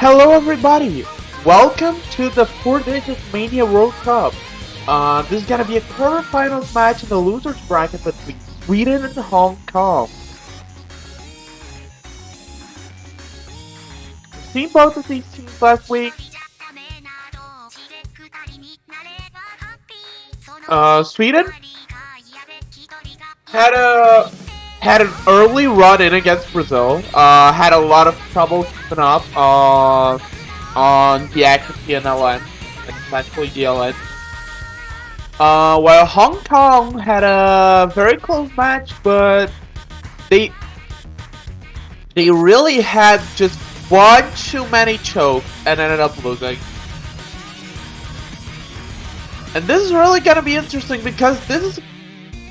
Hello everybody! Welcome to the 4DMWC3 World Cup. This is gonna be a quarterfinals match in the losers bracket between Sweden and Hong Kong. We've seen both of these teams last week. Sweden had an early run in against Brazil. Had a lot of trouble keeping up on the accuracy and LN, especially the LN. While Hong Kong had a very close match, but they really had just one too many chokes and ended up losing. And this is really gonna be interesting because this is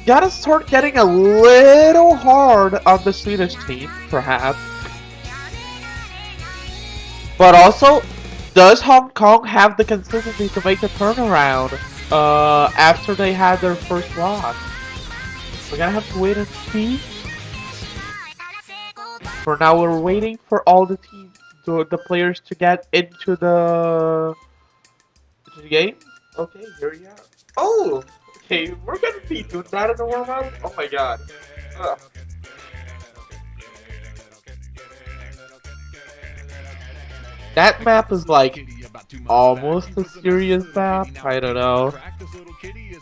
gotta start getting a little hard on the Swedish team, perhaps. But also, does Hong Kong have the consistency to make a turnaround after they had their first loss? We're gonna have to wait and see. For now, we're waiting for all the teams, the players to get into the game. Okay, here we are. Oh! Okay, we're gonna be doing that in the warm-up? Oh my god. Ugh. That map is like almost a serious map. I don't know.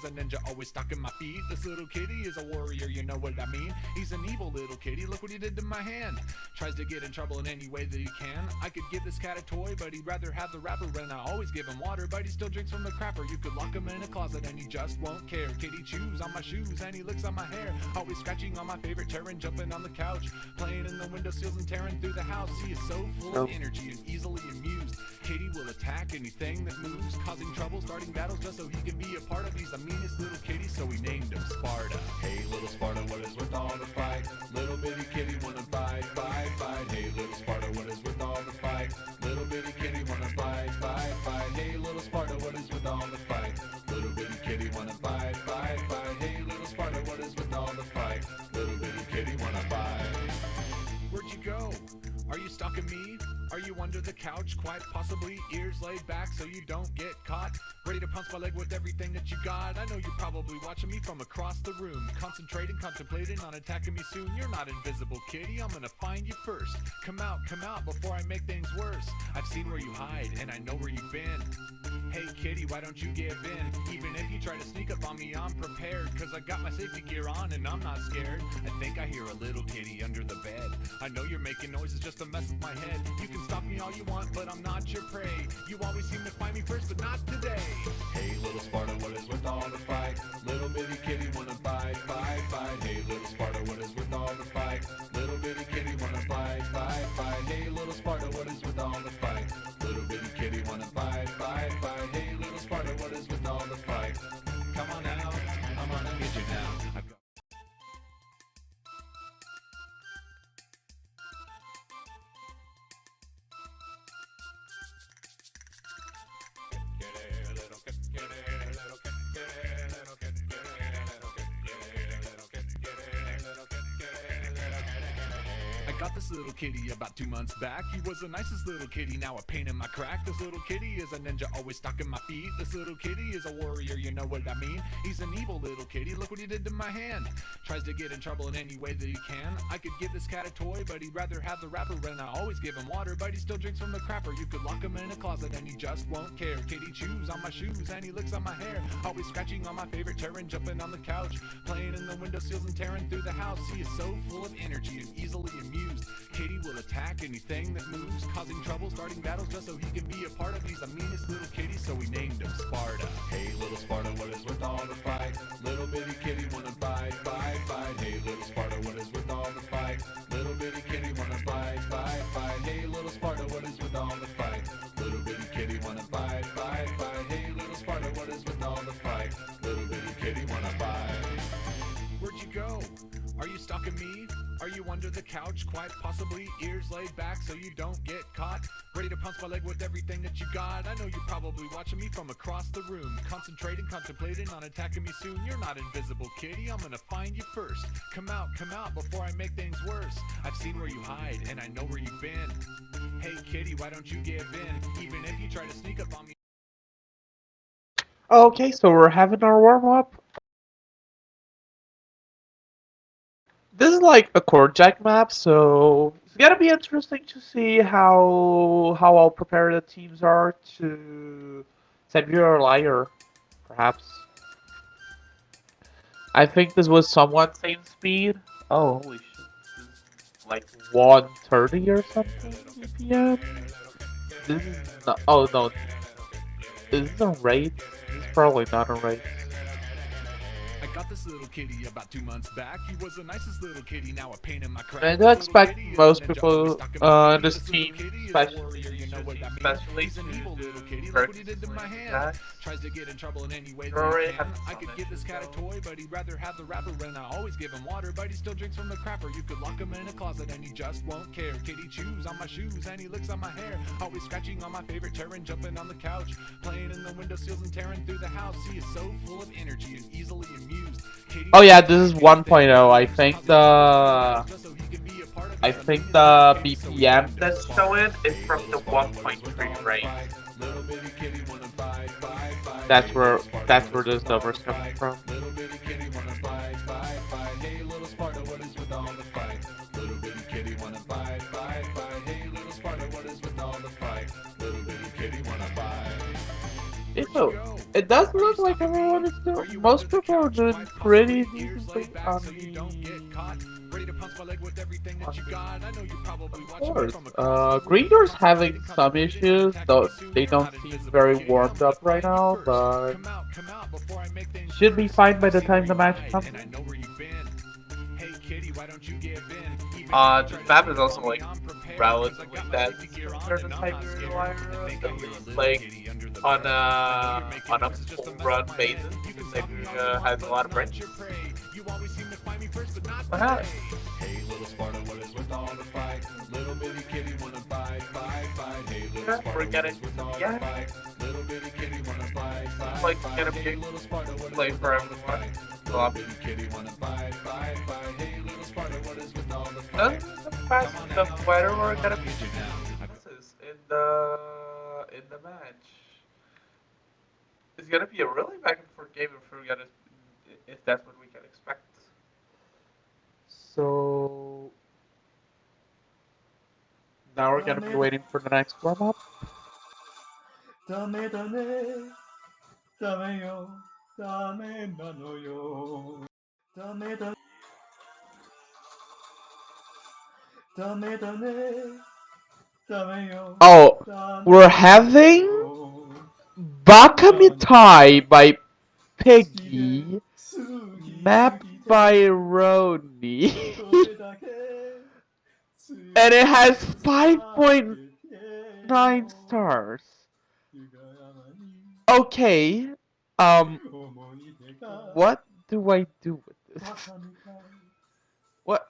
A ninja always stalking my feet. This little kitty is a warrior, you know what I mean. He's an evil little kitty, look what he did to my hand. Tries to get in trouble in any way that he can. I could give this cat a toy, but he'd rather have the wrapper. And I always give him water, but he still drinks from the crapper. You could lock him in a closet and he just won't care. Kitty chews on my shoes and he licks on my hair. Always scratching on my favorite chair and jumping on the couch. Playing in the windowsills and tearing through the house. He is so full of energy and easily amused. Kitty will attack anything that moves, causing trouble, starting battles just so he can be a part of. He's the meanest little kitty, so we named him Sparta. Hey, little Sparta, what is worth all the fight? Little bitty kitty wanna bite. Hey, little Sparta, what is worth all the fight? Little bitty kitty wanna bite. Hey, little Sparta, what is worth all the fight? Little bitty kitty wanna bite. Hey, little Sparta, what is worth all the fight? Little bitty kitty wanna bite. Where'd you go? Are you stalking me? Are you under the couch? Quite possibly, ears laid back so you don't get caught. Ready to punch my leg with everything that you got. I know you're probably watching me from across the room, concentrating, contemplating on attacking me soon. You're not invisible, kitty, I'm gonna find you first. Come out before I make things worse. I've seen where you hide and I know where you've been. Hey kitty, why don't you give in? Even if you try to sneak up on me, I'm prepared. Cause I got my safety gear on and I'm not scared. I think I hear a little kitty under the bed. I know you're making noises just to mess with my head. You can stop me all you want, but I'm not your prey. You always seem to find me first, but not today. Hey little Sparta, what is worth all the fight? Little bitty kitty wanna bite. Hey little Sparta, what is worth all the fight? Little bitty kitty wanna bite. Hey little Sparta, what is worth all the fight? Little bitty kitty wanna bite. Hey little Sparta, what is worth all the fight? Come on out, I'm gonna get you now. Got this little kitty about 2 months back. He was the nicest little kitty, now a pain in my crack. This little kitty is a ninja, always stalking my feet. This little kitty is a warrior, you know what I mean. He's an evil little kitty, look what he did to my hand. Tries to get in trouble in any way that he can. I could give this cat a toy, but he'd rather have the wrapper. And I always give him water, but he still drinks from the crapper. You could lock him in a closet and he just won't care. Kitty chews on my shoes and he licks on my hair. Always scratching on my favorite chair and jumping on the couch. Playing in the windowsills and tearing through the house. He is so full of energy and easily amused. Kitty will attack anything that moves, causing trouble, starting battles just so he can be a part of. He's the meanest little kitty, so we named him Sparta. Hey little Sparta, what is worth all the fight? Little bitty kitty wanna bite. Hey little Sparta, what is worth all the fight? Little bitty kitty wanna bite. Hey little Sparta, what is worth all the fight? Little bitty kitty wanna bite. Hey little Sparta, what is worth all the fight? Little bitty kitty wanna bite. Where'd you go? Are you stalking me? Are you under the couch, quite possibly ears laid back so you don't get caught? Ready to pounce my leg with everything that you got? I know you're probably watching me from across the room, concentrating, contemplating on attacking me soon. You're not invisible, kitty, I'm gonna find you first. Come out before I make things worse. I've seen where you hide, and I know where you've been. Hey kitty, why don't you give in? Even if you try to sneak up on me. Okay, so we're having our warm up. This is like a core jack map, so it's gonna be interesting to see how all prepared the teams are to Savior or Liar, perhaps. I think this was somewhat same speed. Oh, holy shit. This is like 130 or something BPM. This is not. Oh no. Is this a race? This is probably not a race. I got this little kitty about 2 months back. He was the nicest little kitty, now a pain in my crack. I do This little expect kitty is a most ninja, always people stalking my feet. in this This little team, kitty is a especially warrior, you know what that means. especially He's an evil little kitty, look what he did to my hand. Jax. Tries to get in trouble in any way You that already he have can. I some could give this cat a issues, though. toy, but he'd rather have the wrapper, and I always give him water, but he still drinks from the crapper. You could lock him in a closet and he just won't care. Kitty chews on my shoes and he licks on my hair, always scratching on my favorite chair and jumping on the couch, playing in the windowsills and tearing through the house. He is so full of energy and easily amused. Oh yeah, this is 1.0. I think the BPM that's showing is from the 1.3 range. That's where those numbers coming from. Little bitty kitty wanna bite. Hey, little Sparta, what is with all the fight? Little bitty kitty wanna bite. Hey, little Sparta, what is with all the fight? Little bitty kitty wanna bite. So it does look like everyone is doing. Most people are doing pretty decently on Ready to punch my leg with everything that you got. I know you're probably of watching me course. from across the room, Greendoor's having concentrating, some contemplating on issues, attacking though me soon. they You're don't not seem invisible, very kitty, I'm warmed gonna up right find you now, first. but Come out before I make things should be worse. fine by I've the seen where time the you match hide, comes. and I know where you've been. Hey kitty, why don't you give in? Even if you This try to map is sneak up also on me, like I'm prepared, 'cause I relatively got my dead safety gear on compared to and I'm not Tiger scared. I Liar. think So I'm this your is little like kitty under the on bed. I know you're making a moves, it's just a full mess run in my head. basis You can because stalk me all you Tiger want, has a lot but of not bricks. your prey. You always seem to find me first, but not Uh-huh. today. Hey little Sparta, what is with all the fight? Little bitty kitty wanna bite. Hey little Yeah, Sparta, we're what getting is with all the yeah. fight? Little bitty kitty wanna bite. Seems like it's gonna be Hey little Sparta, what a is play with for all the everyone. fight? So Little bitty kitty wanna bite. Hey little Sparta, what is with all the fight? doesn't Come surprise on the now, whether I'm we're gonna gonna be get you two now. losses in the match. It's gonna be a really back and forth game if that's what we can expect. So now we're gonna be waiting for the next warm up. ダメだねダメよダメなのよダメだダメだねダメよ Oh, ダメ we're なの having よ Bakamitai by 好きで Piggy, 好き mapped すぎて by Roni, どれだけ強 and it has く避 5.9 けても stars. 湯河山に Okay, um, 思い出が what do I do with this? バカみたい What?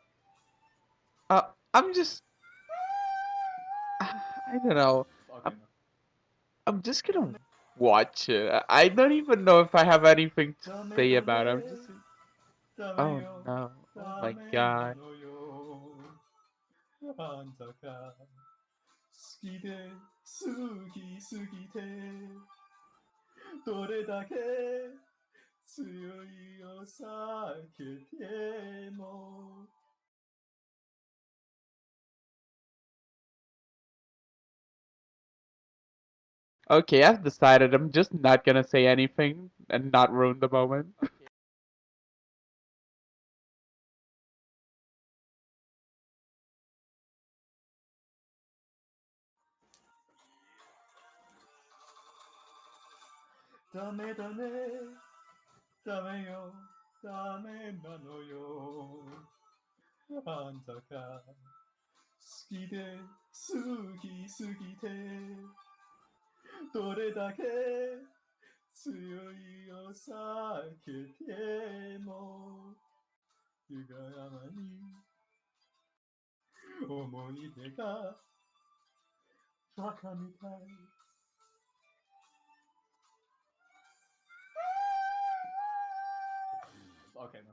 I'm just, I don't know. Okay, I'm, I'm just gonna watch it. I don't even know if I have anything to ダメ say だ about it. ね I'm just, ダメ oh よ no, oh ダ my メな god. のよあんたが好きで好きすぎてどれだけ強いを避けても Okay, I've decided I'm just not gonna say anything and not ruin the moment. ダメだねダメよダメなのよあんたが好きで好きすぎてどれだけ強いを避けても湯河山に思い出がバカみたい Okay, no.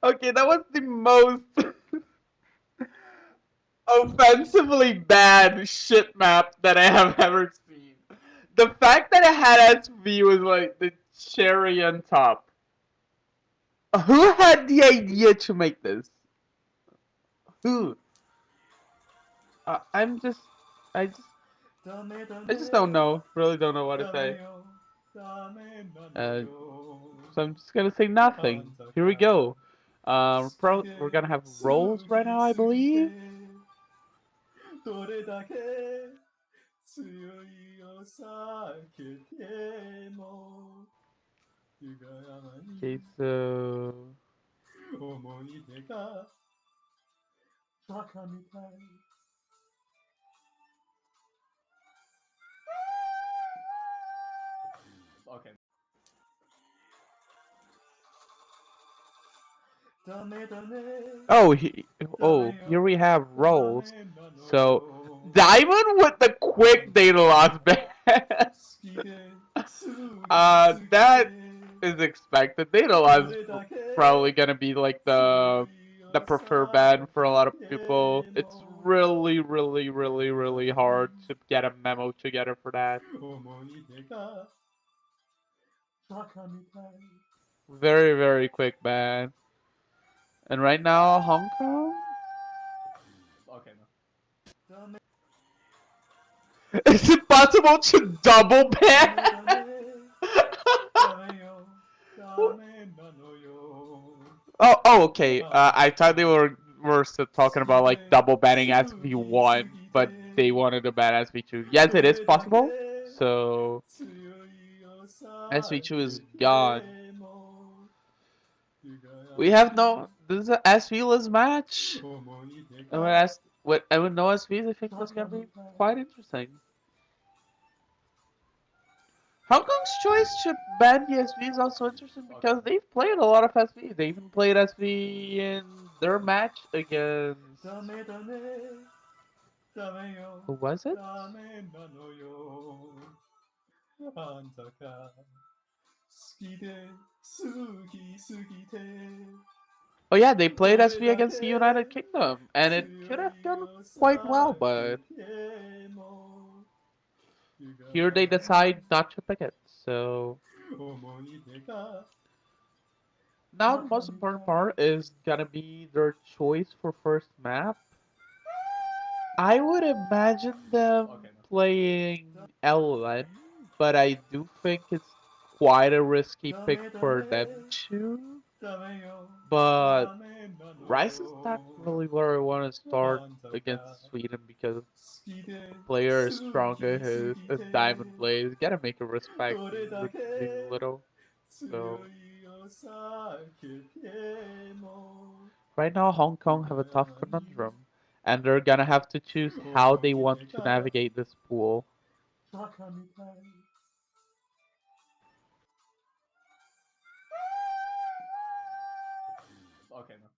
Okay, that was the most offensively bad shit map that I have ever seen. The fact that it had SV was like the cherry on top. Who had the idea to make this? Who? I'm just, I just, ダメだ I ね just don't know. Really don't know what to ダ say. メよダメなの Uh, よ so I'm just gonna say nothing. Here we go. We're gonna have rolls right now, I believe. どれだけ強いを避けても湯が山 Okay, に so 思い出がバカみたい Okay. ダメだね oh, here we have rolls. So Diamond with the quick data loss ban. 好きで好き That で is expected. Data loss is probably gonna be like the preferred ban for a lot of people. It's really, really, really, really hard to get a memo together for that. 思い出がバカみたい Very, very quick ban. And right now, Hong Kong? Okay, no. ダメ Is it possible to double ダ ban? メだねダメよダメなのよ Oh, okay. I thought they were still talking about like double banning SV1, but they wanted to ban SV2. Yes, it is possible. So 強いを避 SV2 is け gone. ても湯が We have no. This is a SV-less match. 思い出 And が with no SVs, I think that's gonna be quite interesting. Hong Kong's choice to ban the SV is also interesting because they've played a lot of SV. They even played SV in their match against. ダメだねダメよ Who was it? ダメなのよあんたが好きで好きすぎて Oh yeah, they played SV against the United Kingdom, and it could have gone quite well, but ても here they decide not to pick it. So 思い出が now the most important part is gonna be their choice for first map. I would imagine them playing LN, but I do think it's quite a risky pick for them too. ダメよ But ダメなの Rice is not よ really where I want to start あんたが against Sweden because 好きで the player is 好 stronger きす as ぎて Diamond plays. Gotta make a respect どれだけ little. 強 So いを避けても right now Hong Kong have a tough conundrum, and they're gonna have to choose how they want to navigate this pool. バカみたい Okay, no.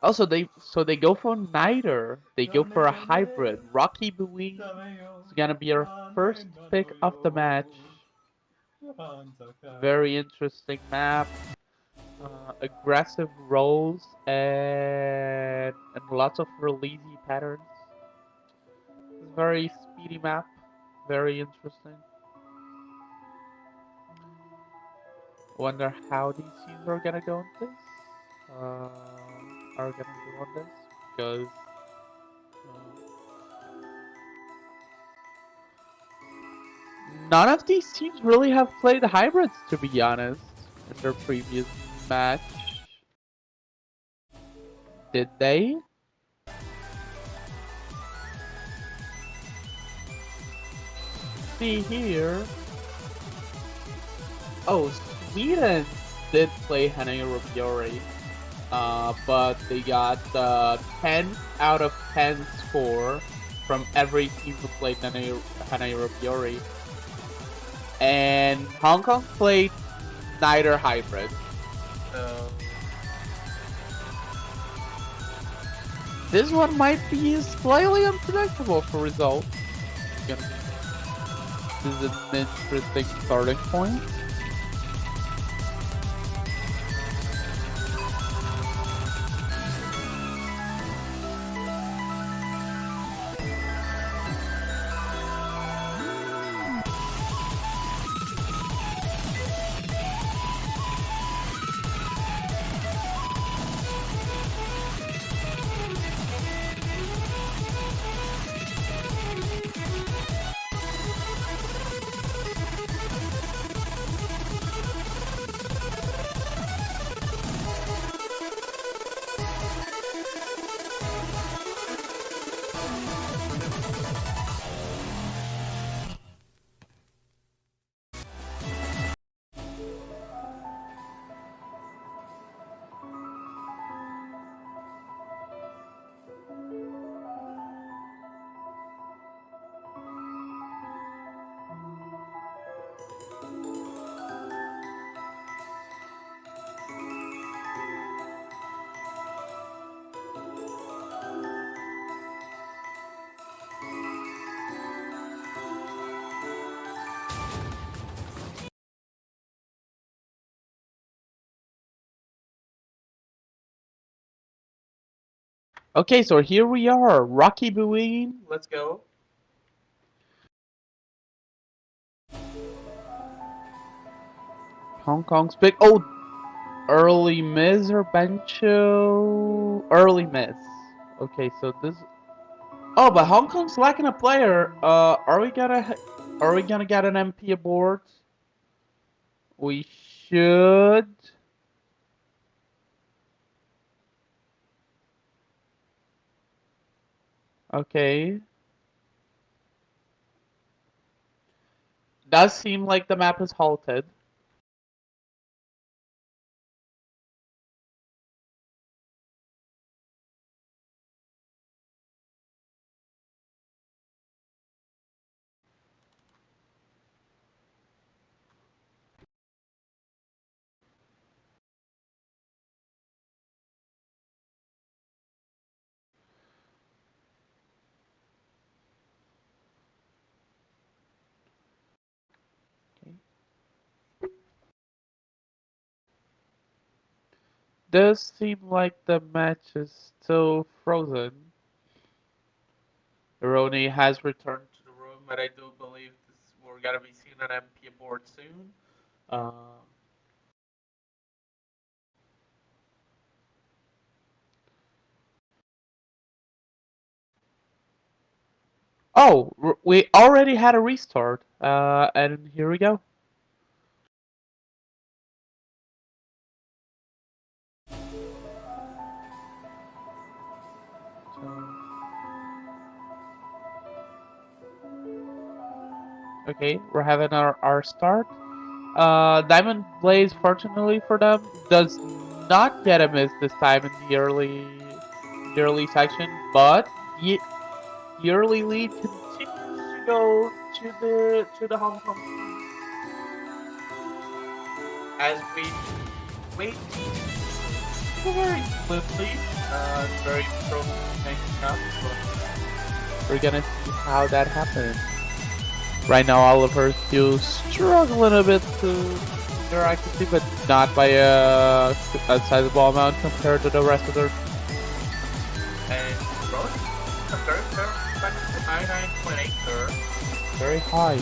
Also, they go for neither. They go for a hybrid. Rocky Buoy ダメよ is gonna be our first pick of the match. あんたが Very interesting map. Aggressive rolls and lots of releasey patterns. It's a very speedy map. Very interesting. Wonder how these teams are gonna go on this. Are gonna go on this because. None of these teams really have played hybrids, to be honest, in their previous match. Did they? See here. Oh, Sweden did play Hanaya Rubiori, but they got 10 out of 10 score from every team who played Hanaya Rubiori. and Hong Kong played neither hybrid. So this one might be slightly unpredictable for results. This is an interesting starting point. Okay, so here we are, Rocky Buin. Let's go. Hong Kong's big. Oh, early miss or Bencho? Early miss. Okay, so this. Oh, but Hong Kong's lacking a player. Are we gonna get an MP aboard? We should. Okay. Does seem like the map is halted. Okay. Does seem like the match is still frozen. Ironi has returned to the room, but I do believe we're gonna be seeing an MP aboard soon. Uh, oh, we already had a restart, and here we go. Okay, we're having our start. Diamond Blaze, fortunately for them, does not get a miss this time in the early section, but the early lead continues to go to the Hong Kong team as we wait very swiftly, very promising up, but we're gonna see how that happens. Right now, Oliver still struggling a bit to their accuracy, but not by a sizable amount compared to the rest of their. And Rose compared to 99.8, very high.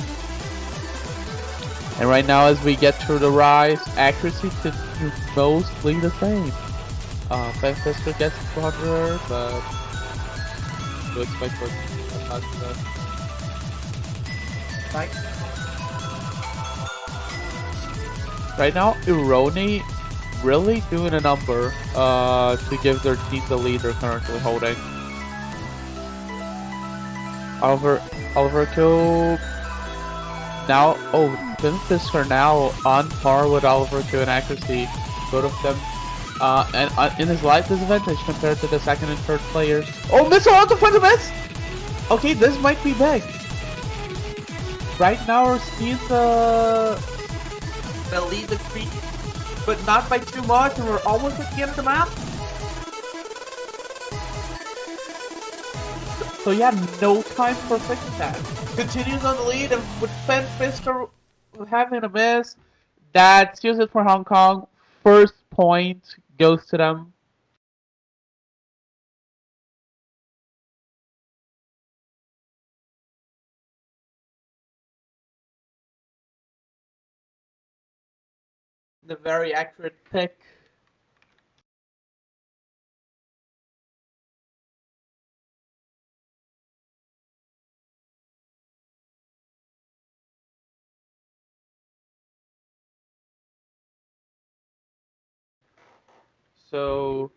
And right now, as we get through the rise, accuracy continues mostly the same. Fantastic gets 200, but to expect what right now, Ironi really doing a number to give their team the lead they're currently holding. Oliver Kill now. Oh, Memphis are now on par with Oliver Kill in accuracy. Both of them. And in his life disadvantage compared to the second and third players. Oh, missile on the point of miss! Okay, this might be big. right now our speed's the lead the speed, but not by too much, and we're almost at the end of the map. So yeah, no time for fixing that. Continues on the lead, and with Fen Fisker having a miss, that seals it for Hong Kong. First point goes to them. The very accurate pick. So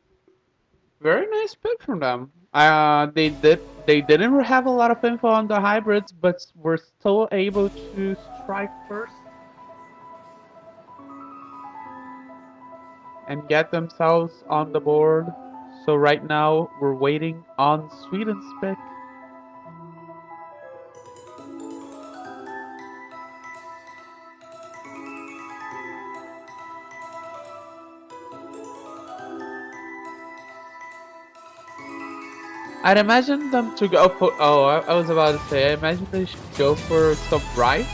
very nice pick from them. They didn't have a lot of info on the hybrids, but were still able to strike first and get themselves on the board. So right now we're waiting on Sweden's pick. I'd imagine them to go for. Oh, I was about to say. I imagine they should go for some rice,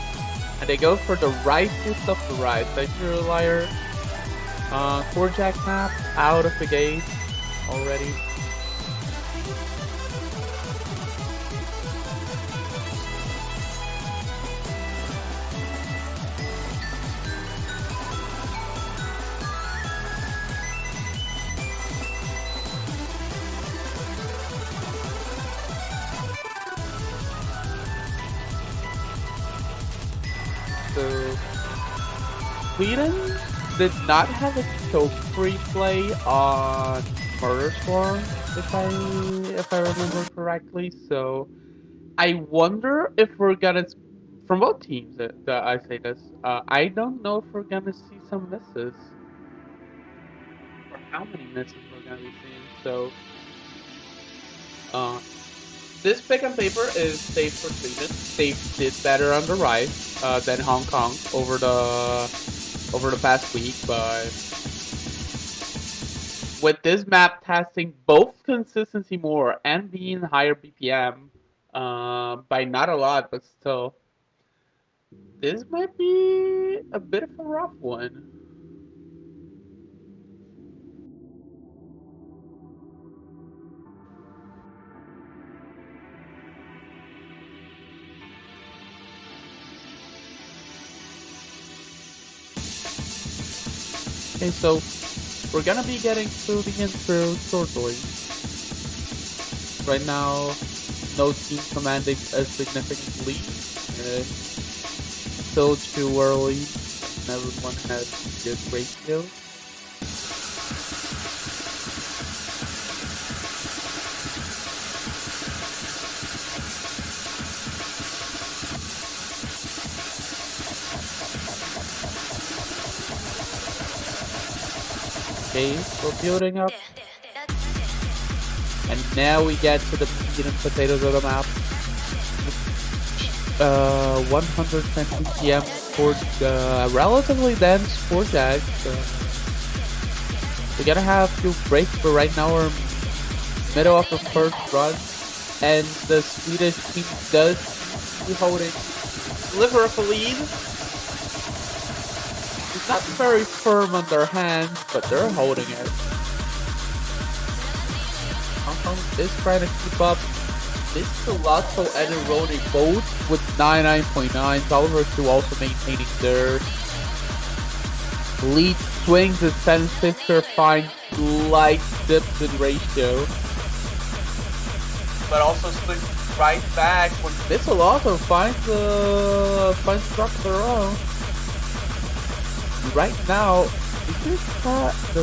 and they go for the ricest of the rice. I hear a liar. Core Jack map out of the gate already. So Sweden did not have a choke-free play on Murder Swarm, if I remember correctly. So I wonder if we're gonna, from both teams that I say this, I don't know if we're gonna see some misses or how many misses we're gonna be seeing. So this pick on paper is safe for Sweden. They did better on the rise than Hong Kong over the past week, but with this map testing both consistency more and being higher BPM by not a lot, but still, this might be a bit of a rough one. Okay, so we're gonna be getting to the intro shortly. Right now, no team commanding a significant lead. Still too early, and everyone has good ratio. Okay, we're building up. And now we get to the meat and potatoes of the map. 120 PM for the relatively dense 4 jag. We gotta have a few breaks, but right now we're middle of the first run. And the Swedish team does be holding sliver of a lead. It's not very firm on their hands, but they're holding it. Hong Kong is trying to keep up. This Palazzo and Eroni both with 99.9. Salvador 2 also maintaining their lead. Swings as San Fisker finds slight dips in ratio. But also swings right back when Missile also finds drop of their own. Right now, the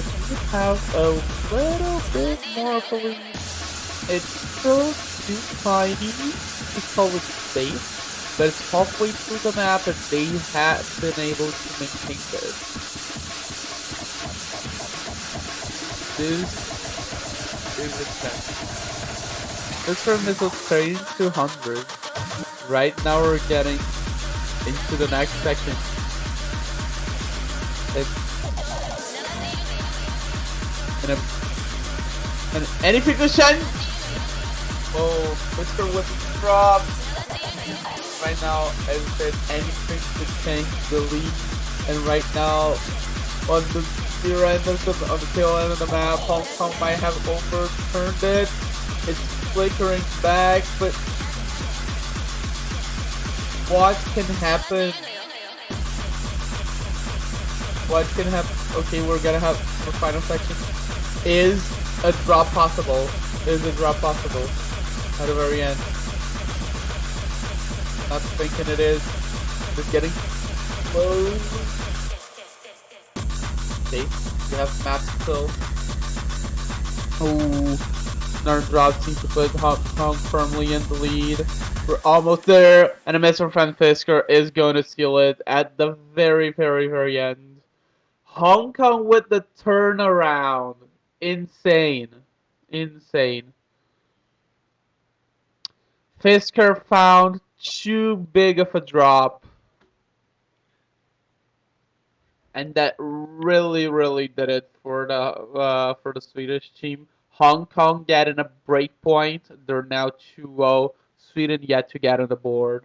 Swedish have a little bit more of a lead. It's still too tiny to call it safe, but it's halfway through the map and they have been able to maintain this. This is expensive. This from Missile Train 200. Right now we're getting into the next section. It's an any position. Oh, Mr. with the drop. Right now, as I said, anything to change the lead. And right now, on the near end of on the tail end of the map, Hong Kong might have overturned it. It's flickering back, but what can happen? What can happen? Okay, we're gonna have the final section. Is a drop possible? Is a drop possible at the very end? Not thinking it is. Just getting close. Okay, we have map still. Oh, another drop seems to put Hong Kong firmly in the lead. We're almost there, and a miss from Frank Fisker is going to seal it at the very, very, very end. Hong Kong with the turnaround. Insane. Insane. Fisker found too big of a drop. And that really, really did it for the Swedish team. Hong Kong getting a break point. They're now 2-0. Sweden yet to get on the board.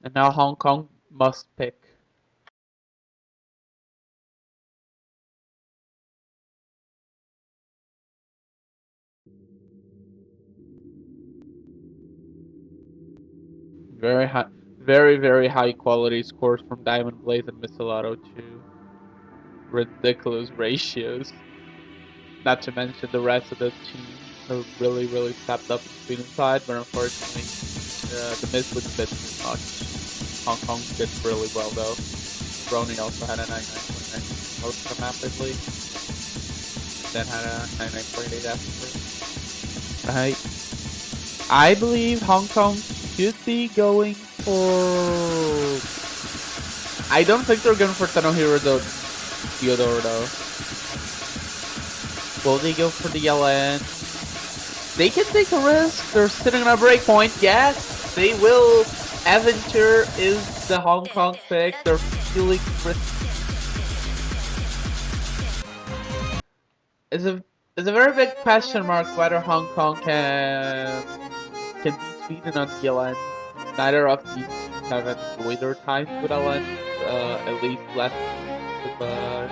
And now Hong Kong must pick. Very high, very, very high quality scores from Diamond Blaze and Misolato too. Ridiculous ratios. Not to mention the rest of the team who really, really stepped up the Sweden side, but unfortunately, the miss was a bit too much. Hong Kong did really well though. Brony also had a 99.9 most of the map, I believe. Then had a 99.8 after. Right. I believe Hong Kong should be going for. I don't think they're going for Tanohiro Theodore though. Will they go for the LN? They can take a risk. They're sitting on a breakpoint. Yes, they will. Adventure is the Hong Kong pick. They're feeling risky. It's a very big question mark whether Hong Kong can beat Sweden on the LN. Neither of these teams have enjoyed their times with LN, at least last season, but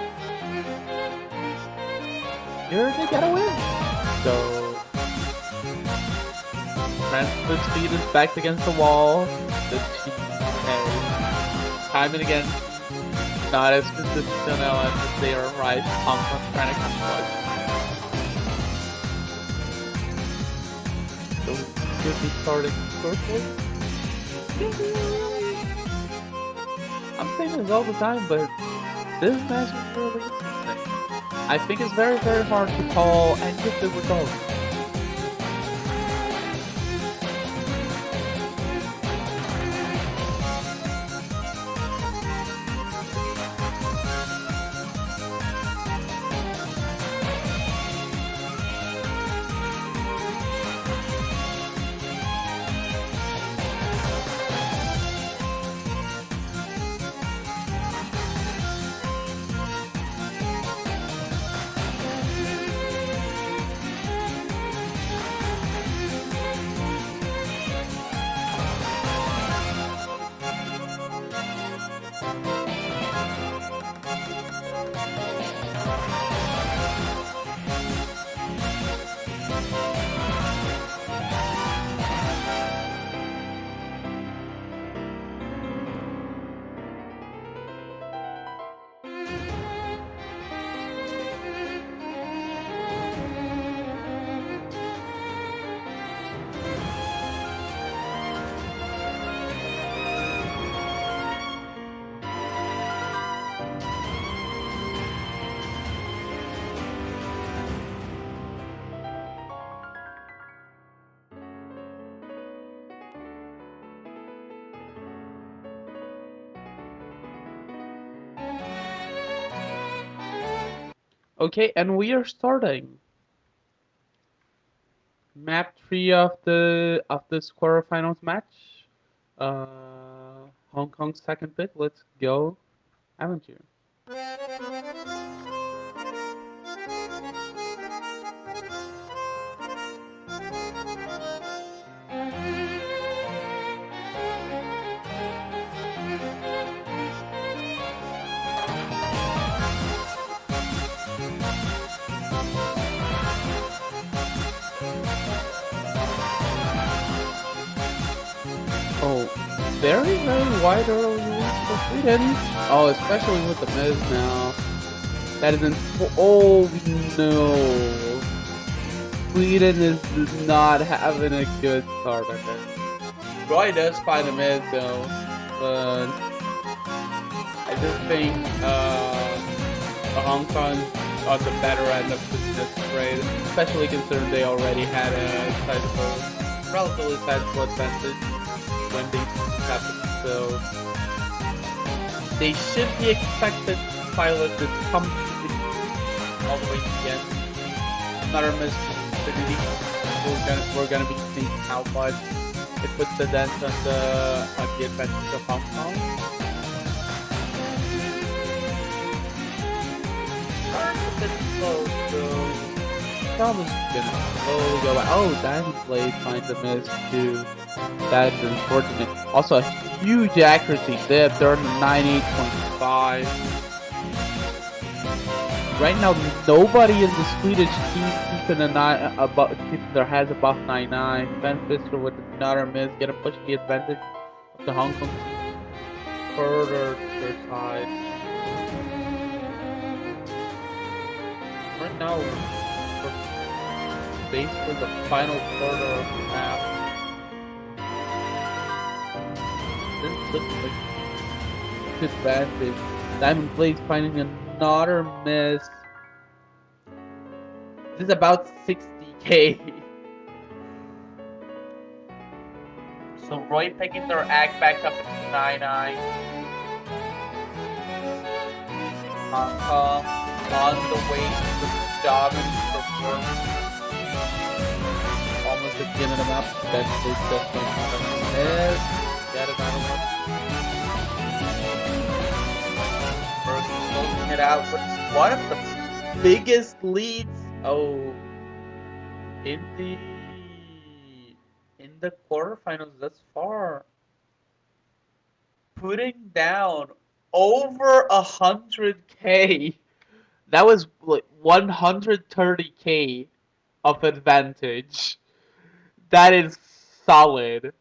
here they get a win. So transfer speed is backed against the wall. The team has time and again not as consistent on LN as they are right. Hong Kong trying to come close. So we should be starting shortly. I'm saying this all the time, but this match is really interesting. I think it's very, very hard to call any of the results. Okay, and we are starting map 3 of this quarterfinals match. Hong Kong's second pick. Let's go, Aventure. Oh, very, very wide early lead for Sweden. Oh, especially with the Miz now. That is in. Oh no. Sweden is not having a good start, I think. Roy does find the Miz though, but I just think Hong Kong on the better end of this grade, especially considering they already had a sizable, relatively sizable advantage when these happened. So they should be expected to pilot this completely all the way to the end. Another miss. We're gonna be seeing how much it puts a dent on the advantage of Hong Kong. A bit slow, so probably gonna slowly go out. Oh, Diamond Blade finds a miss too. That is unfortunate. Also, a huge accuracy dip. They're on the 98.5. Right now, nobody in the Swedish team keeping their heads above 99. Ben Fisker with another miss, gonna push the advantage of the Hong Kong team further to their side. Right now, we're basically the final quarter of the map. This looks like good advantage. Diamond Blaze finding another miss. This is about 60k. So Roy picking their act back up at 99. Hong Kong on the way to the dominant performance. Almost at the end of the map. That's just another miss. Get another one. We're closing it out with one of the biggest leads. Oh, in the quarterfinals thus far, putting down over 100k. That was like 130k of advantage. That is solid.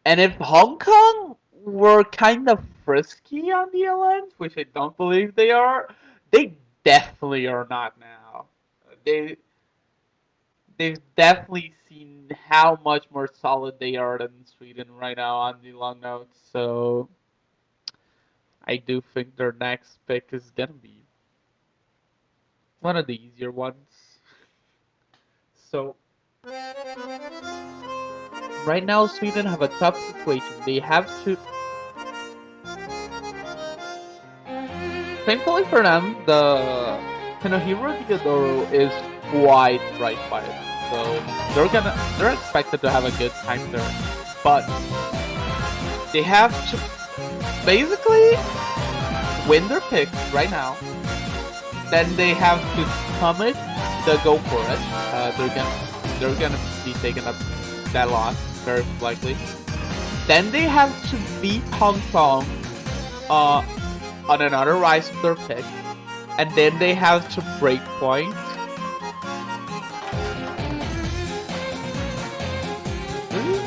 And if Hong Kong were kind of frisky on the LNs, which I don't believe they are, they definitely are not now. They've definitely seen how much more solid they are than Sweden right now on the long notes. So I do think their next pick is gonna be one of the easier ones. So right now Sweden have a tough situation. They have to. Thankfully for them, the Kanohiro Diodoro is quite right by it. So they're expected to have a good time there. But they have to basically win their pick right now. Then they have to summit the go for it. They're gonna be taking up that loss very likely. Then they have to beat Hong Kong on another rise of their pick, and then they have to break point.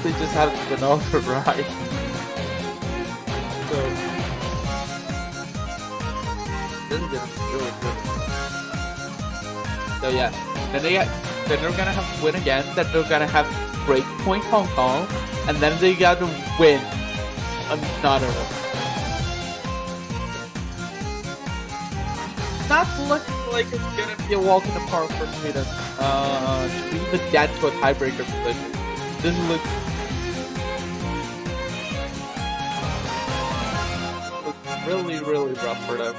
They just have to get another rise. So this is really good. So yeah, then they're gonna have to win again. Then they're gonna have to break point Hong Kong, and then they got to win another one. Not looking like it's gonna be a walk in the park for Sweden. To even get to a tiebreaker position. This looks really, really rough for them.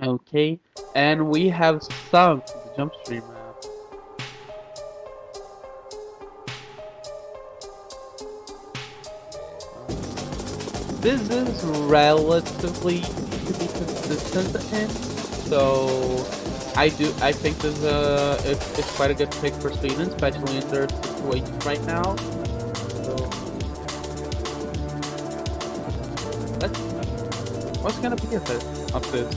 Okay, and we have sunk the jump stream map. This is relatively to be consistent in, so I think this it's quite a good pick for Sweden, especially in their situation right now. So let's see what's gonna be of this.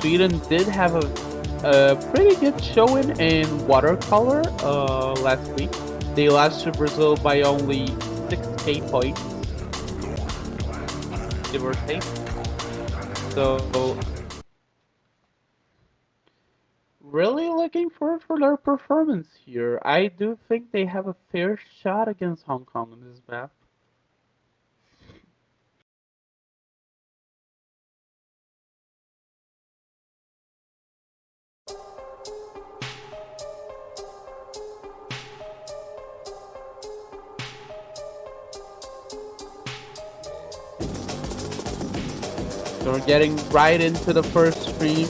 Sweden did have a pretty good showing in watercolor last week. They lost to Brazil by only 6k points, give or take. So really looking forward for their performance here. I do think they have a fair shot against Hong Kong in this map. So we're getting right into the first stream.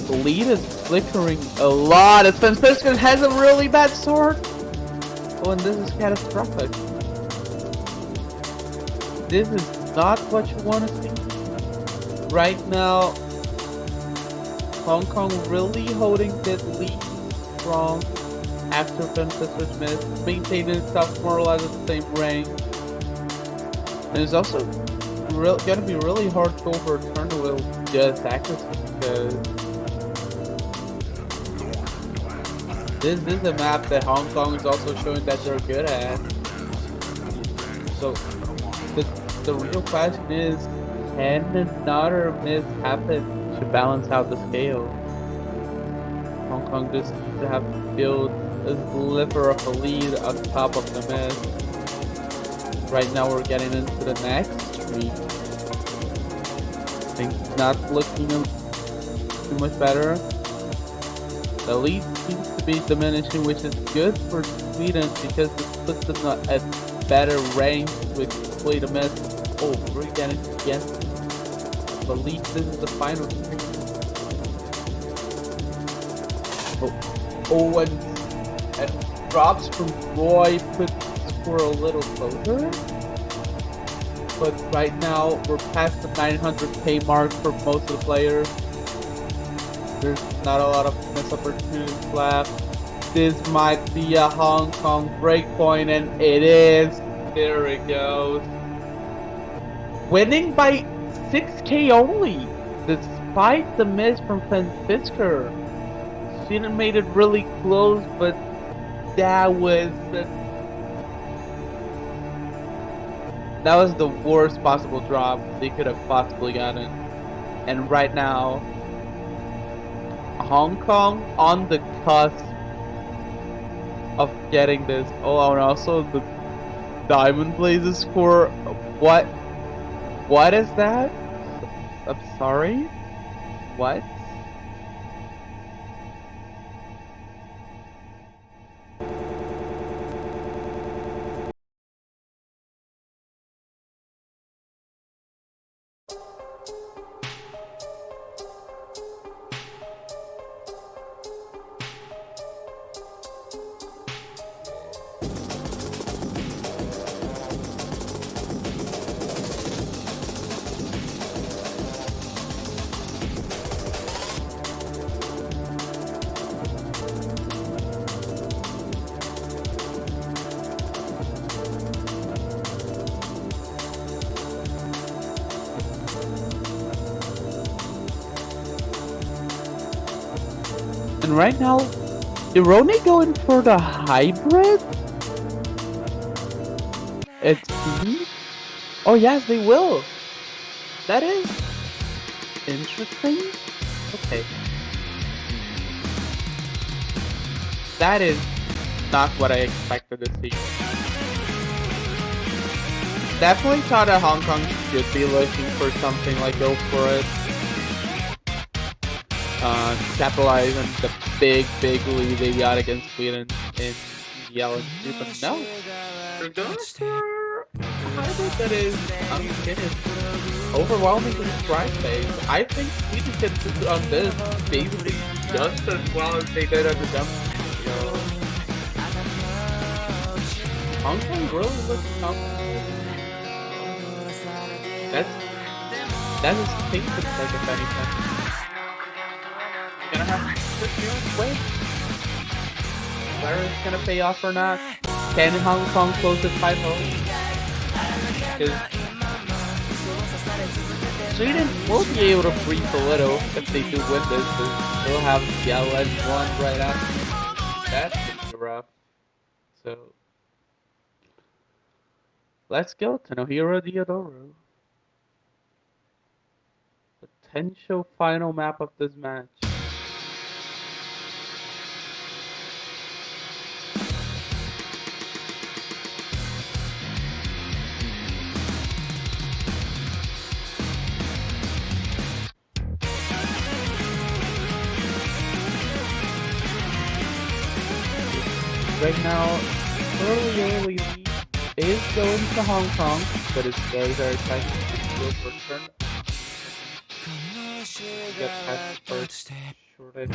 The lead is flickering a lot. As Franciscan has a really bad sword. Oh, and this is catastrophic. This is not what you want to see. Right now, Hong Kong really holding that lead strong after Franciscan Smith, maintaining itself more or less at the same range. And it's also gonna be really hard to overturn with just accuracy because this is a map that Hong Kong is also showing that they're good at. So the real question is, can another miss happen to balance out the scale? Hong Kong just needs to have to build a sliver of a lead on top of the miss. Right now we're getting into the next streak. Things not looking too much better. The lead seems to be diminishing, which is good for Sweden because this puts them at better range to exploit a miss. Oh, we're getting again. The lead, this is the final. Oh, and drops from Roy puts the score a little closer. But right now, we're past the 900k mark for most of the players. There's not a lot of miss opportunities left. This might be a Hong Kong breakpoint, and it is. There it goes. Winning by 6k only, despite the miss from Francisco. Sweden made it really close, but that was the worst possible drop they could have possibly gotten. And right now, Hong Kong on the cusp of getting this. Oh, and also the Diamond Blazes score. What is that? I'm sorry? What? And right now, Ironi going for the hybrid? It's oh yes, they will. That is interesting. Okay. That is not what I expected to see. Definitely thought that Hong Kong should be looking for something like go for it. Capitalize on the big lead they got against Sweden in the LNC, but no. They're going for a hybrid that is, I mean, it is overwhelmingly strike based. I think Sweden can do on this basically just as well as they did on the jump. Hong Kong really looks complicated. That is safe to take if anything. Gonna have to wait. Whether it's gonna pay off or not. Can Hong Kong close the 5-0? Sweden will be able to breathe a little if they do win this. They'll have Yellen 1 right after. That's gonna be rough. So let's go to Nohiro Diodoro. Potential final map of this match. Right now, early lead is going to Hong Kong, but it's very tight. Will return. Get past first shortage.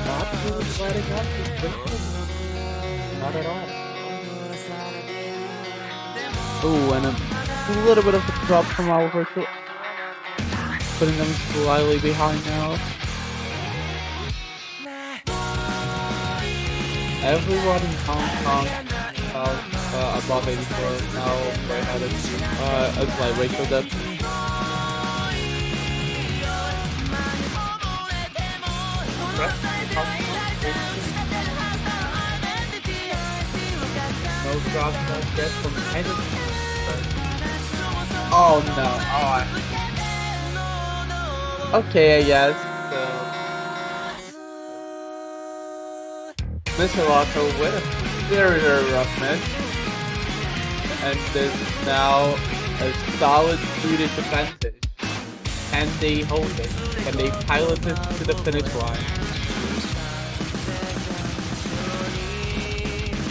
Not really letting up this victim. Not at all. Ooh, and a little bit of a drop from our virtual, putting them slightly behind now. Everyone in Hong Kong above 84 now right at a slight ratio depth. No drop, no get from anything. Oh no! Oh. Okay, yes. So Mr. Lotto with a very rough miss, and there's now a solid Swedish advantage. Can they hold it? Can they pilot this to the finish line?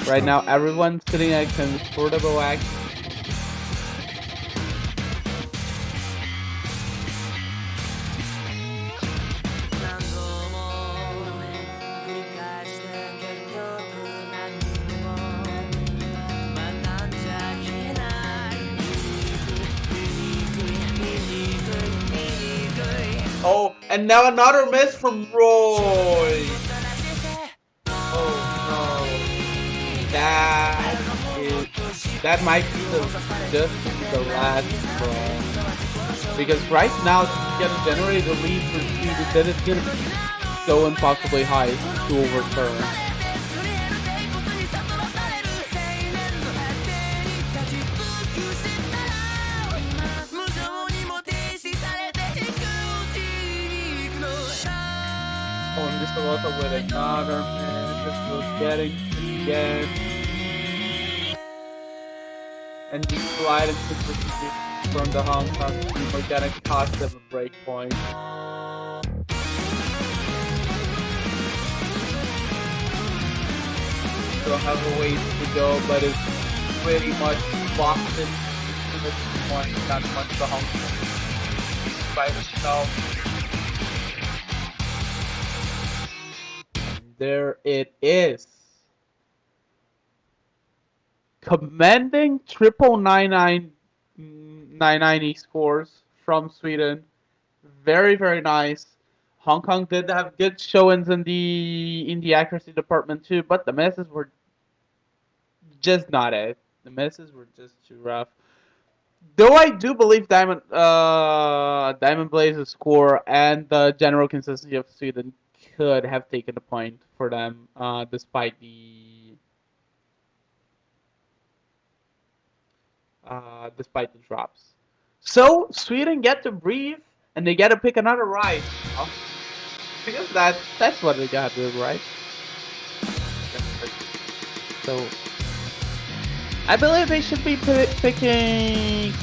Right now, everyone's sitting at comfortable action. Oh, and now another miss from Roy. Oh no. That might be just the last straw. Because right now she's gonna generate a lead for Sweden, then it's gonna be so impossibly high to overturn. Oh, and this is also with another man, just was getting again. And the slide and simplicity from the Hong Kong team are gonna cost them a break point. Still have a ways to go, but it's pretty much locked in this point. Not much the Hong Kong by itself. There it is. Commending 999 scores from Sweden. Very nice. Hong Kong did have good showings in the accuracy department too, but the misses were just not it. The misses were just too rough. Though I do believe Diamond Blaze's score and the general consistency of Sweden could have taken a point for them, despite the drops. So Sweden get to breathe, and they get to pick another ride. Oh, because that's what they got to do, right? So I believe they should be picking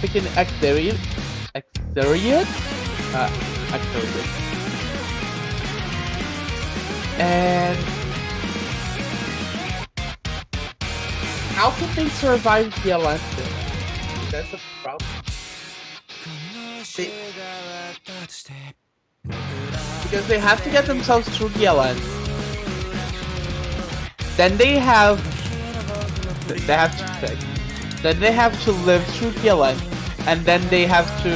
picking Xerius. Xerius? Xerius. And how can they survive the Atlantis? That's a problem. Because they have to get themselves through the Atlantis. Then they have to pick. Then they have to live through the Atlantis. And then they have to...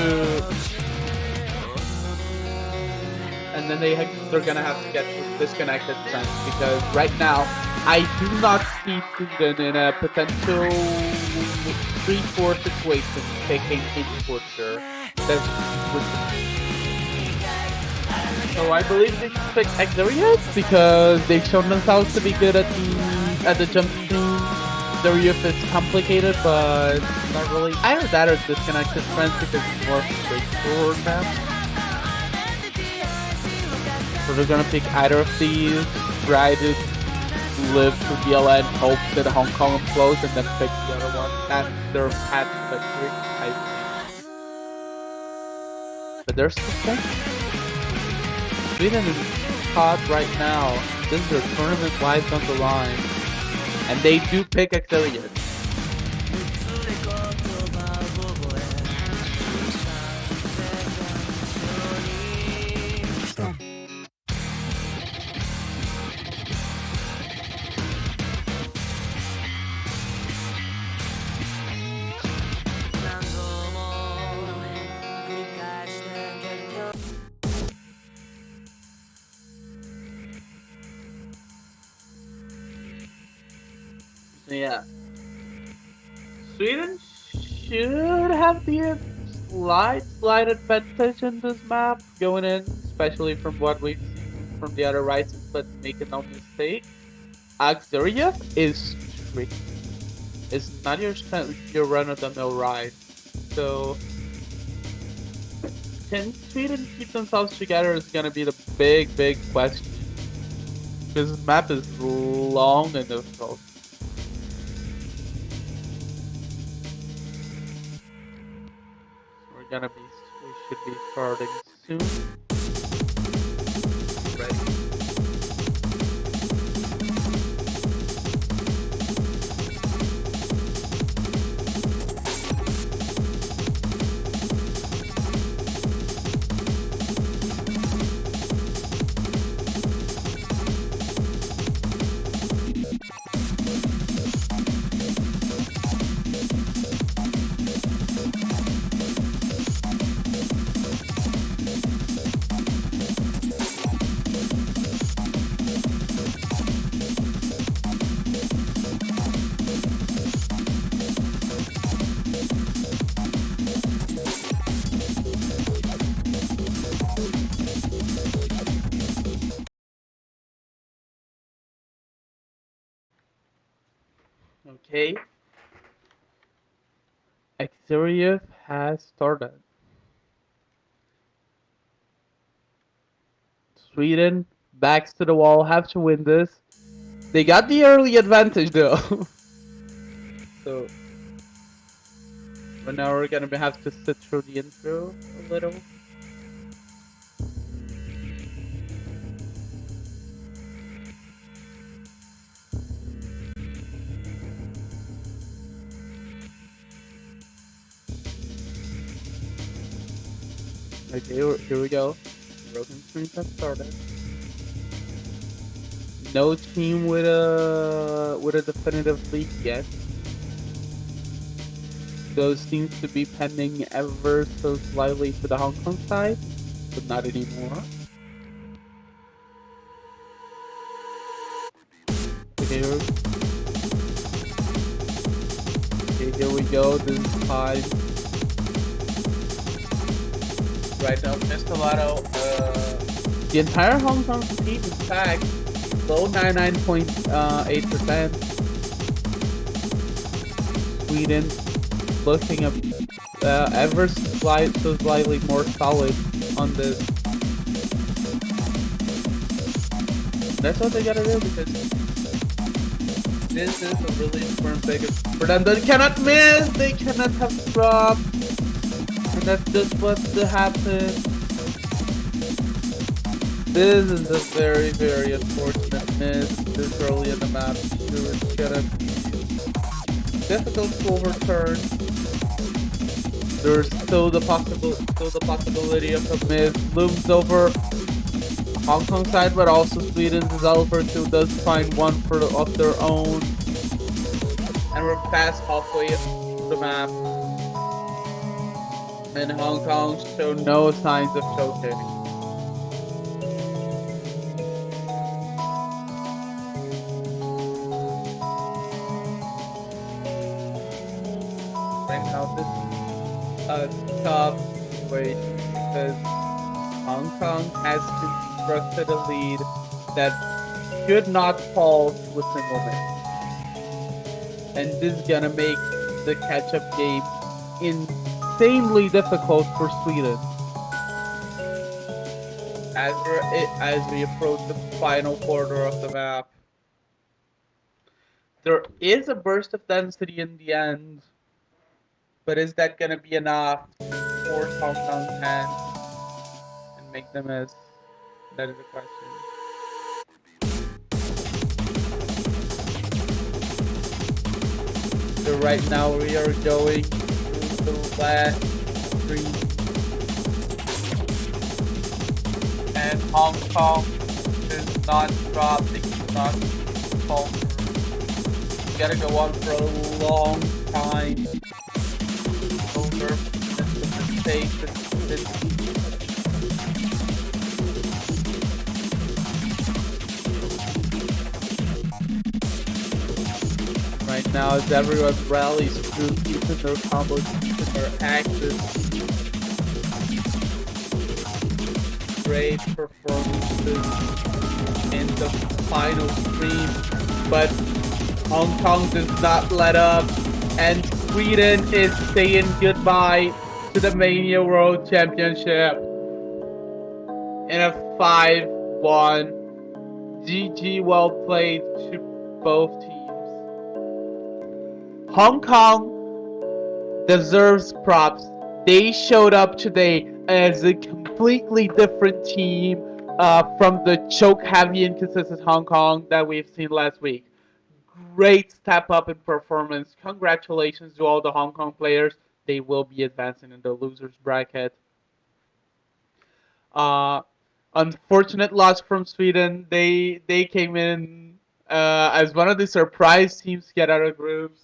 And then they're gonna have to get disconnected friends, because right now I do not see Sweden in a potential 3-4 situation taking import sure. So I believe they should pick Xerius because they've shown themselves to be good at the jump screen. Xerius is complicated, but not really. Either that or disconnected friends because it's more straightforward map. So they're gonna pick either of these, try to live through DLN, hope that Hong Kong implodes, and then pick the other one. That's their path to victory, I think. But there's potential. Sweden is hot right now. This is their tournament lives on the line. And they do pick Xerius. Yeah. Sweden should have the slight advantage in this map going in, especially from what we've seen from the other rights, but make no mistake. Xerius is tricky. It's not your run-of-the-mill ride. So can Sweden keep themselves together is gonna be the big question. Because this map is long and difficult. We should be starting soon. Ready. Okay. Xerius has started. Sweden, backs to the wall, have to win this. They got the early advantage though. So, but now we're gonna have to sit through the intro a little. Okay, here we go. Broken screens have started. No team with a definitive lead yet. Those seems to be pending ever so slightly to the Hong Kong side, but not anymore. Okay, here we go. This is 5. Right now, Mr. The entire Hong Kong team is back, low 99.8%. Sweden looking up ever so slightly more solid on this. That's what they gotta do because this is a really important figure for them. They cannot miss. They cannot have dropped. that's just what happened. This is a very, very unfortunate miss this early in the map. Sure, it's gonna be difficult to overturn. There's still the possibility of a miss looms over Hong Kong side, but also Sweden's developer too does find one of their own. And we're past halfway through the map. And Hong Kong show no signs of choking. Right now, this is a tough situation because Hong Kong has constructed a lead that should not fall to a single miss. And this is gonna make the catch-up game insanely difficult for Sweden as we approach the final quarter of the map. There is a burst of density in the end, but is that gonna be enough to force Hong Kong's hand and make them miss? That is the question. So right now we are going to the last three, and Hong Kong is not dropping, not faltering. It's gotta go on for a long time. Over the mistakes. Right now, as everyone rallies through using their combos, using their axes. Great performances in the final stream, but Hong Kong does not let up, and Sweden is saying goodbye to the Mania World Championship in a 5-1. GG, well played to both teams. Hong Kong deserves props. They showed up today as a completely different team from the choke-heavy, inconsistent Hong Kong that we've seen last week. Great step up in performance. Congratulations to all the Hong Kong players. They will be advancing in the losers bracket. Unfortunate loss from Sweden. They came in as one of the surprise teams to get out of groups.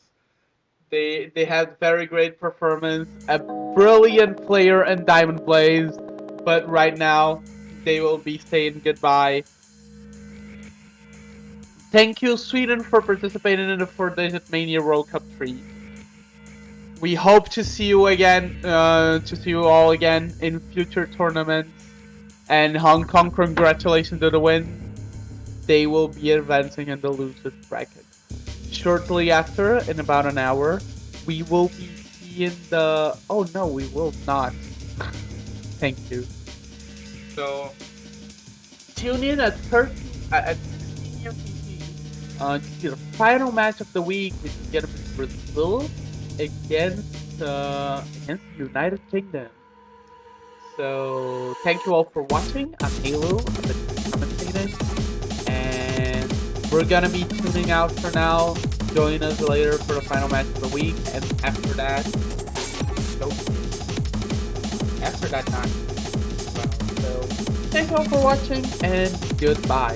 They had very great performance, a brilliant player in Diamond Blaze, but right now they will be saying goodbye. Thank you, Sweden, for participating in the 4-digit Mania World Cup 3. We hope to see you again, all again in future tournaments. And Hong Kong, congratulations to the win. They will be advancing in the losers bracket. Shortly after, in about an hour, we will be seeing the... Oh no, we will not. Thank you. So, tune in at 16 UTC to see the final match of the week, which is going to be Brazil against the United Kingdom. So, thank you all for watching. I'm Halo, I've been commentating, and we're gonna be tuning out for now. Join us later for the final match of the week, and after that, time. So, thank you all for watching, and goodbye.